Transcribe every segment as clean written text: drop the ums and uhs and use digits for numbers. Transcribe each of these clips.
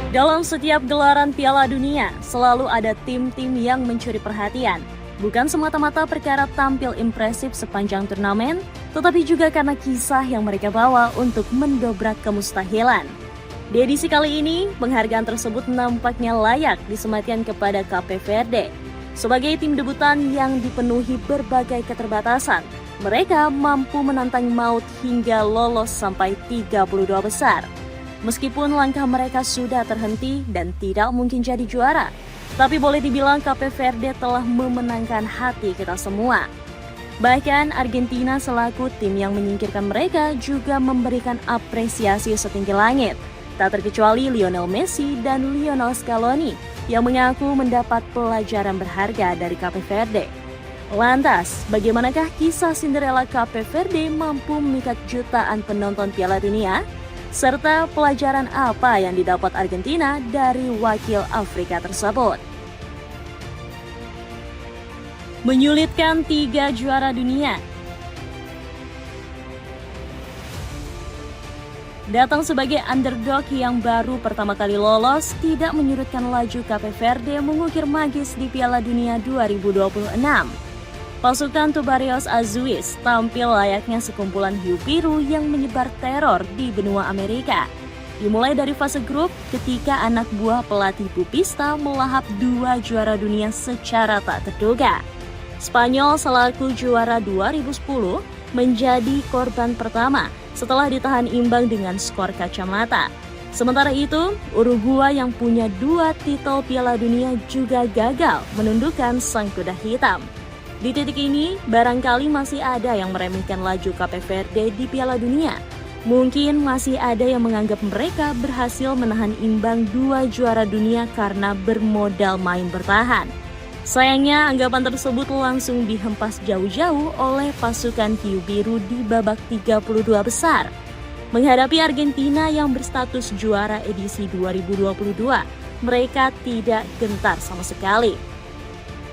Dalam setiap gelaran Piala Dunia, selalu ada tim-tim yang mencuri perhatian. Bukan semata-mata perkara tampil impresif sepanjang turnamen, tetapi juga karena kisah yang mereka bawa untuk mendobrak kemustahilan. Di edisi kali ini, penghargaan tersebut nampaknya layak disematkan kepada Cape Verde. Sebagai tim debutan yang dipenuhi berbagai keterbatasan, mereka mampu menantang maut hingga lolos sampai 32 besar. Meskipun langkah mereka sudah terhenti dan tidak mungkin jadi juara, tapi boleh dibilang Cape Verde telah memenangkan hati kita semua. Bahkan Argentina selaku tim yang menyingkirkan mereka juga memberikan apresiasi setinggi langit. Tak terkecuali Lionel Messi dan Lionel Scaloni yang mengaku mendapat pelajaran berharga dari Cape Verde. Lantas, bagaimanakah kisah Cinderella Cape Verde mampu memikat jutaan penonton Piala Dunia? Serta pelajaran apa yang didapat Argentina dari wakil Afrika tersebut. Menyulitkan 3 juara dunia. Datang sebagai underdog yang baru pertama kali lolos tidak menyurutkan laju Cape Verde mengukir magis di Piala Dunia 2026. Pasukan Tubarões Azuis tampil layaknya sekumpulan hiu biru yang menyebar teror di benua Amerika. Dimulai dari fase grup ketika anak buah pelatih Bupista melahap 2 juara dunia secara tak terduga. Spanyol selaku juara 2010 menjadi korban pertama setelah ditahan imbang dengan skor kacamata. Sementara itu, Uruguay yang punya 2 titel Piala Dunia juga gagal menundukkan sang kuda hitam. Di titik ini, barangkali masih ada yang meremehkan laju Cape Verde di Piala Dunia. Mungkin masih ada yang menganggap mereka berhasil menahan imbang 2 juara dunia karena bermodal main bertahan. Sayangnya, anggapan tersebut langsung dihempas jauh-jauh oleh pasukan hiu biru di babak 32 besar. Menghadapi Argentina yang berstatus juara edisi 2022, mereka tidak gentar sama sekali.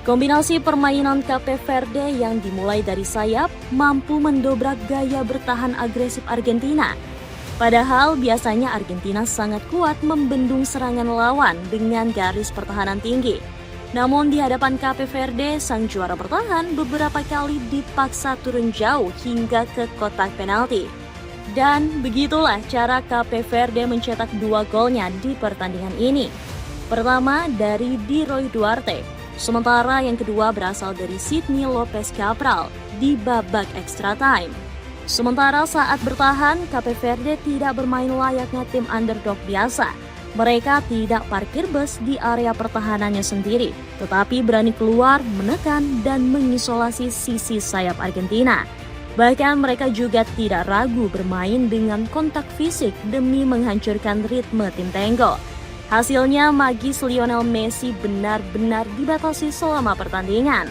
Kombinasi permainan Cape Verde yang dimulai dari sayap mampu mendobrak gaya bertahan agresif Argentina. Padahal biasanya Argentina sangat kuat membendung serangan lawan dengan garis pertahanan tinggi. Namun di hadapan Cape Verde, sang juara bertahan beberapa kali dipaksa turun jauh hingga ke kotak penalti. Dan begitulah cara Cape Verde mencetak 2 golnya di pertandingan ini. Pertama dari Di Roy Duarte. Sementara yang kedua berasal dari Sidney Lopez Cabral di babak extra time. Sementara saat bertahan, Cape Verde tidak bermain layaknya tim underdog biasa. Mereka tidak parkir bus di area pertahanannya sendiri, tetapi berani keluar, menekan, dan mengisolasi sisi sayap Argentina. Bahkan mereka juga tidak ragu bermain dengan kontak fisik demi menghancurkan ritme tim Tengo. Hasilnya, magis Lionel Messi benar-benar dibatasi selama pertandingan.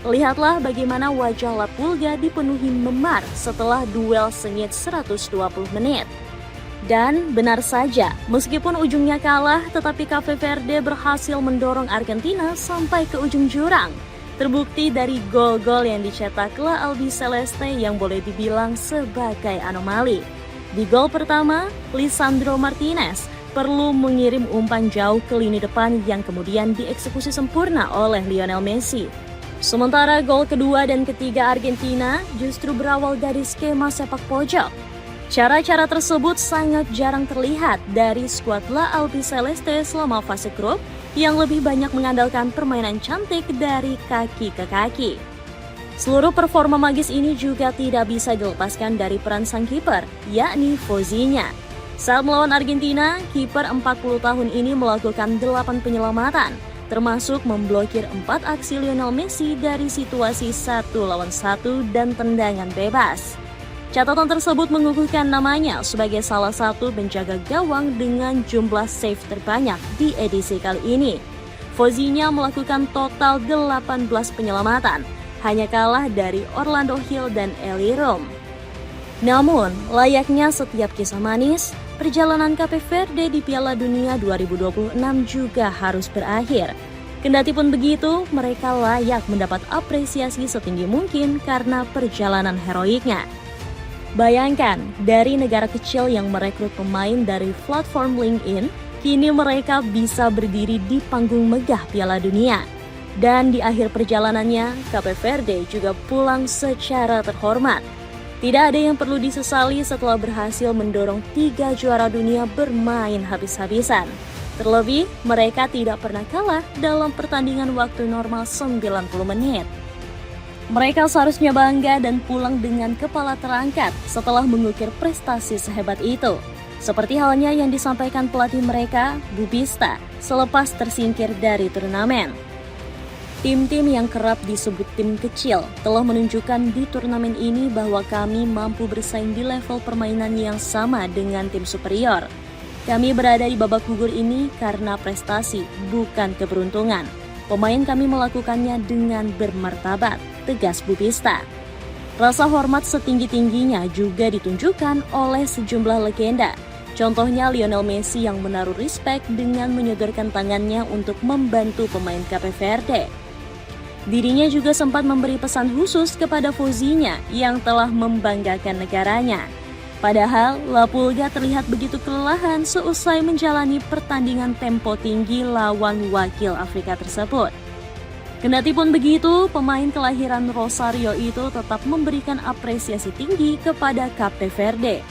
Lihatlah bagaimana wajah La Pulga dipenuhi memar setelah duel sengit 120 menit. Dan benar saja, meskipun ujungnya kalah, tetapi Cape Verde berhasil mendorong Argentina sampai ke ujung jurang. Terbukti dari gol-gol yang dicetak La Albiceleste yang boleh dibilang sebagai anomali. Di gol pertama, Lisandro Martinez perlu mengirim umpan jauh ke lini depan yang kemudian dieksekusi sempurna oleh Lionel Messi. Sementara gol kedua dan ketiga Argentina justru berawal dari skema sepak pojok. Cara-cara tersebut sangat jarang terlihat dari skuad La Albiceleste selama fase grup yang lebih banyak mengandalkan permainan cantik dari kaki ke kaki. Seluruh performa magis ini juga tidak bisa dilepaskan dari peran sang kiper, yakni Fozinya. Saat melawan Argentina, kiper 40 tahun ini melakukan 8 penyelamatan, termasuk memblokir 4 aksi Lionel Messi dari situasi 1 lawan 1 dan tendangan bebas. Catatan tersebut mengukuhkan namanya sebagai salah satu penjaga gawang dengan jumlah save terbanyak di edisi kali ini. Fozinya melakukan total 18 penyelamatan, hanya kalah dari Orlando Hill dan Eli Rom. Namun, layaknya setiap kisah manis, perjalanan Cape Verde di Piala Dunia 2026 juga harus berakhir. Kendati pun begitu, mereka layak mendapat apresiasi setinggi mungkin karena perjalanan heroiknya. Bayangkan, dari negara kecil yang merekrut pemain dari platform LinkedIn, kini mereka bisa berdiri di panggung megah Piala Dunia. Dan di akhir perjalanannya, Cape Verde juga pulang secara terhormat. Tidak ada yang perlu disesali setelah berhasil mendorong 3 juara dunia bermain habis-habisan. Terlebih, mereka tidak pernah kalah dalam pertandingan waktu normal 90 menit. Mereka seharusnya bangga dan pulang dengan kepala terangkat setelah mengukir prestasi sehebat itu. Seperti halnya yang disampaikan pelatih mereka, Bubista, selepas tersingkir dari turnamen. Tim-tim yang kerap disebut tim kecil telah menunjukkan di turnamen ini bahwa kami mampu bersaing di level permainan yang sama dengan tim superior. Kami berada di babak gugur ini karena prestasi, bukan keberuntungan. Pemain kami melakukannya dengan bermartabat, tegas Bubista. Rasa hormat setinggi-tingginya juga ditunjukkan oleh sejumlah legenda. Contohnya Lionel Messi yang menaruh respek dengan menyodorkan tangannya untuk membantu pemain Cape Verde. Dirinya juga sempat memberi pesan khusus kepada Fauzinya yang telah membanggakan negaranya. Padahal La Pulga terlihat begitu kelelahan seusai menjalani pertandingan tempo tinggi lawan wakil Afrika tersebut. Kendati pun begitu, pemain kelahiran Rosario itu tetap memberikan apresiasi tinggi kepada Cape Verde.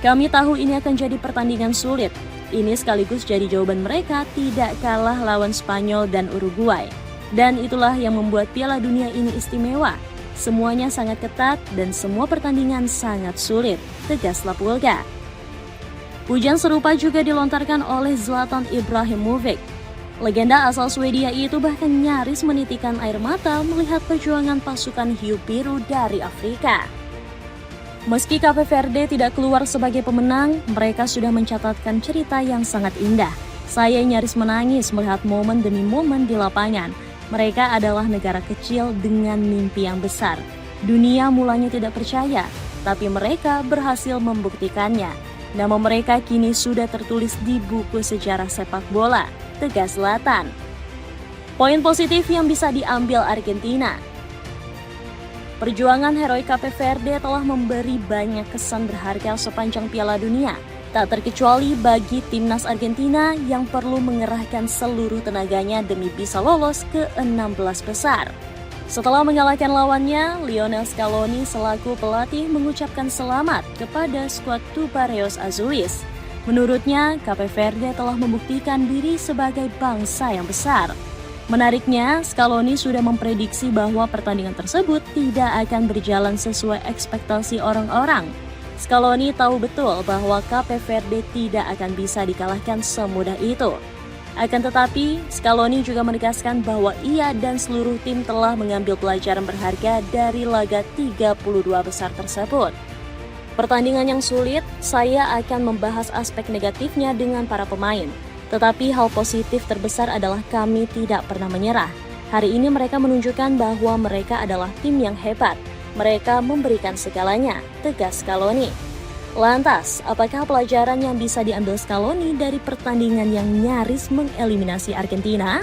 Kami tahu ini akan jadi pertandingan sulit. Ini sekaligus jadi jawaban mereka tidak kalah lawan Spanyol dan Uruguay. Dan itulah yang membuat Piala Dunia ini istimewa. Semuanya sangat ketat dan semua pertandingan sangat sulit, tegas La Pulga. Pujian serupa juga dilontarkan oleh Zlatan Ibrahimovic. Legenda asal Swedia itu bahkan nyaris menitikan air mata melihat perjuangan pasukan hiu biru dari Afrika. Meski Cape Verde tidak keluar sebagai pemenang, mereka sudah mencatatkan cerita yang sangat indah. Saya nyaris menangis melihat momen demi momen di lapangan. Mereka adalah negara kecil dengan mimpi yang besar. Dunia mulanya tidak percaya, tapi mereka berhasil membuktikannya. Nama mereka kini sudah tertulis di buku sejarah sepak bola, tegas Zlatan. Poin positif yang bisa diambil Argentina. Perjuangan heroik Cape Verde telah memberi banyak kesan berharga sepanjang Piala Dunia, tak terkecuali bagi timnas Argentina yang perlu mengerahkan seluruh tenaganya demi bisa lolos ke 16 besar. Setelah mengalahkan lawannya, Lionel Scaloni selaku pelatih mengucapkan selamat kepada skuad Tubarões Azuis. Menurutnya, Cape Verde telah membuktikan diri sebagai bangsa yang besar. Menariknya, Scaloni sudah memprediksi bahwa pertandingan tersebut tidak akan berjalan sesuai ekspektasi orang-orang. Scaloni tahu betul bahwa Cape Verde tidak akan bisa dikalahkan semudah itu. Akan tetapi, Scaloni juga menegaskan bahwa ia dan seluruh tim telah mengambil pelajaran berharga dari laga 32 besar tersebut. Pertandingan yang sulit, saya akan membahas aspek negatifnya dengan para pemain. Tetapi hal positif terbesar adalah kami tidak pernah menyerah. Hari ini mereka menunjukkan bahwa mereka adalah tim yang hebat. Mereka memberikan segalanya, tegas Scaloni. Lantas, apakah pelajaran yang bisa diambil Scaloni dari pertandingan yang nyaris mengeliminasi Argentina?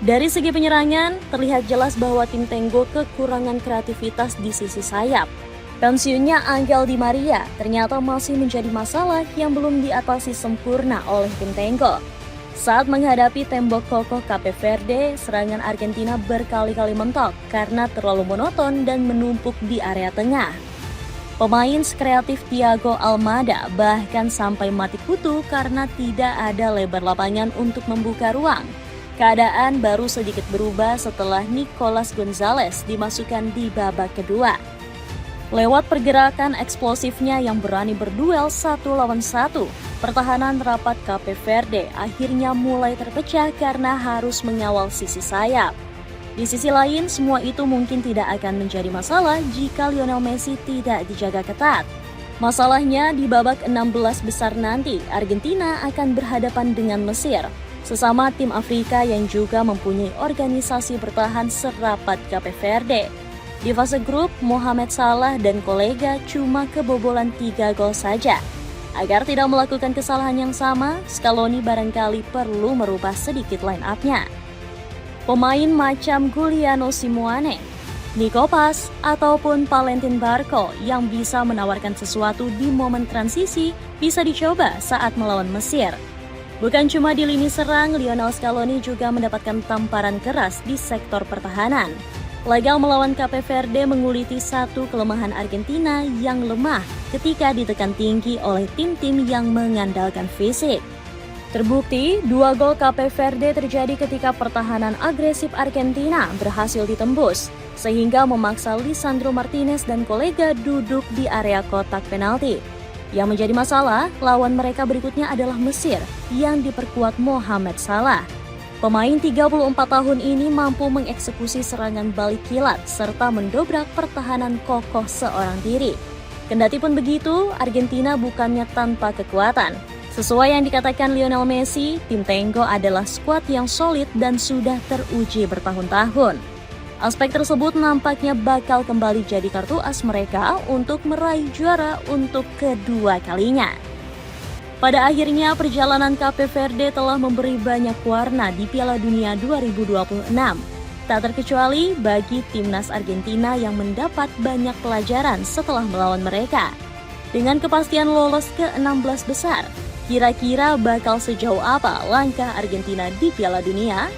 Dari segi penyerangan, terlihat jelas bahwa tim Tenggo kekurangan kreativitas di sisi sayap. Pensiunnya Angel Di Maria ternyata masih menjadi masalah yang belum diatasi sempurna oleh tim Tenggo. Saat menghadapi tembok kokoh Cape Verde, serangan Argentina berkali-kali mentok karena terlalu monoton dan menumpuk di area tengah. Pemain kreatif Thiago Almada bahkan sampai mati kutu karena tidak ada lebar lapangan untuk membuka ruang. Keadaan baru sedikit berubah setelah Nicolas Gonzalez dimasukkan di babak kedua. Lewat pergerakan eksplosifnya yang berani berduel 1 lawan 1, pertahanan rapat Cape Verde akhirnya mulai terpecah karena harus mengawal sisi sayap. Di sisi lain, semua itu mungkin tidak akan menjadi masalah jika Lionel Messi tidak dijaga ketat. Masalahnya di babak 16 besar nanti, Argentina akan berhadapan dengan Mesir, sesama tim Afrika yang juga mempunyai organisasi bertahan serapat Cape Verde. Di fase grup, Mohamed Salah dan kolega cuma kebobolan 3 gol saja. Agar tidak melakukan kesalahan yang sama, Scaloni barangkali perlu merubah sedikit line-up-nya. Pemain macam Giuliano Simeone, Nico Paz, ataupun Valentin Barco yang bisa menawarkan sesuatu di momen transisi bisa dicoba saat melawan Mesir. Bukan cuma di lini serang, Lionel Scaloni juga mendapatkan tamparan keras di sektor pertahanan. Laga melawan Cape Verde menguliti satu kelemahan Argentina yang lemah ketika ditekan tinggi oleh tim-tim yang mengandalkan fisik. Terbukti, 2 gol Cape Verde terjadi ketika pertahanan agresif Argentina berhasil ditembus, sehingga memaksa Lisandro Martinez dan kolega duduk di area kotak penalti. Yang menjadi masalah, lawan mereka berikutnya adalah Mesir yang diperkuat Mohamed Salah. Pemain 34 tahun ini mampu mengeksekusi serangan balik kilat serta mendobrak pertahanan kokoh seorang diri. Kendati pun begitu, Argentina bukannya tanpa kekuatan. Sesuai yang dikatakan Lionel Messi, tim Tengo adalah skuad yang solid dan sudah teruji bertahun-tahun. Aspek tersebut nampaknya bakal kembali jadi kartu as mereka untuk meraih juara untuk kedua kalinya. Pada akhirnya, perjalanan Cape Verde telah memberi banyak warna di Piala Dunia 2026. Tak terkecuali bagi timnas Argentina yang mendapat banyak pelajaran setelah melawan mereka. Dengan kepastian lolos ke 16 besar, kira-kira bakal sejauh apa langkah Argentina di Piala Dunia?